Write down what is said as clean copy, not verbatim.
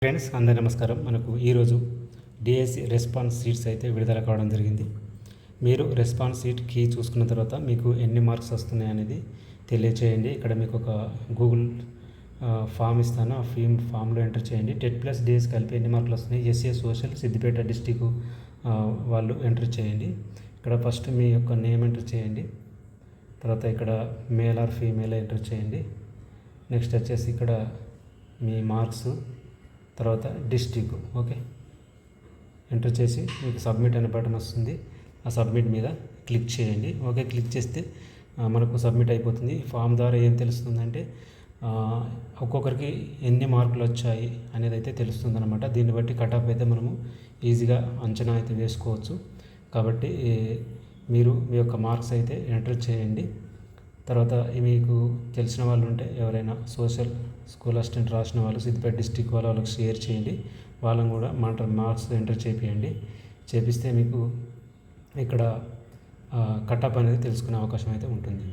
Friends అందరి నమస్కారం. మనకు ఈరోజు డిఎస్సి రెస్పాన్స్ షీట్స్ అయితే విడుదల కావడం జరిగింది. మీరు రెస్పాన్స్ షీట్ కీ చూసుకున్న తర్వాత మీకు ఎన్ని మార్క్స్ వస్తున్నాయి అనేది తెలియచేయండి. ఇక్కడ మీకు ఒక గూగుల్ ఫామ్ ఇస్తాను. ఆ ఫామ్లో ఎంటర్ చేయండి. టెట్ ప్లస్ డిఎస్ కలిపి ఎన్ని మార్కులు వస్తున్నాయి, ఎస్ఏ సోషల్ సిద్దిపేట డిస్టిక్ వాళ్ళు ఎంటర్ చేయండి. ఇక్కడ ఫస్ట్ మీ యొక్క నేమ్ ఎంటర్ చేయండి. తర్వాత ఇక్కడ మేల్ ఆర్ ఫీమేల్ ఎంటర్ చేయండి. నెక్స్ట్ వచ్చేసి ఇక్కడ మీ మార్క్స్, తర్వాత డిస్టిక్ ఓకే ఎంటర్ చేసి మీకు సబ్మిట్ అనే బటన్ వస్తుంది. ఆ సబ్మిట్ మీద క్లిక్ చేయండి. ఓకే క్లిక్ చేస్తే మనకు సబ్మిట్ అయిపోతుంది. ఫామ్ ద్వారా ఏం తెలుస్తుందంటే ఒక్కొక్కరికి ఎన్ని మార్కులు వచ్చాయి అనేది అయితే తెలుస్తుంది అనమాట. దీన్ని బట్టి కటాఫ్ అయితే మనము ఈజీగా అంచనా అయితే వేసుకోవచ్చు. కాబట్టి మీరు మీ యొక్క మార్క్స్ అయితే ఎంటర్ చేయండి. తర్వాత మీకు తెలిసిన వాళ్ళు ఉంటే ఎవరైనా సోషల్ స్కూల్ అసిస్టెంట్ రాసిన వాళ్ళు సిద్దిపేట డిస్టిక్ వాళ్ళకి షేర్ చేయండి. వాళ్ళని కూడా మార్క్స్ ఎంటర్ చేపియండి. చేపిస్తే మీకు ఇక్కడ కటప్ అనేది తెలుసుకునే అవకాశం అయితే ఉంటుంది.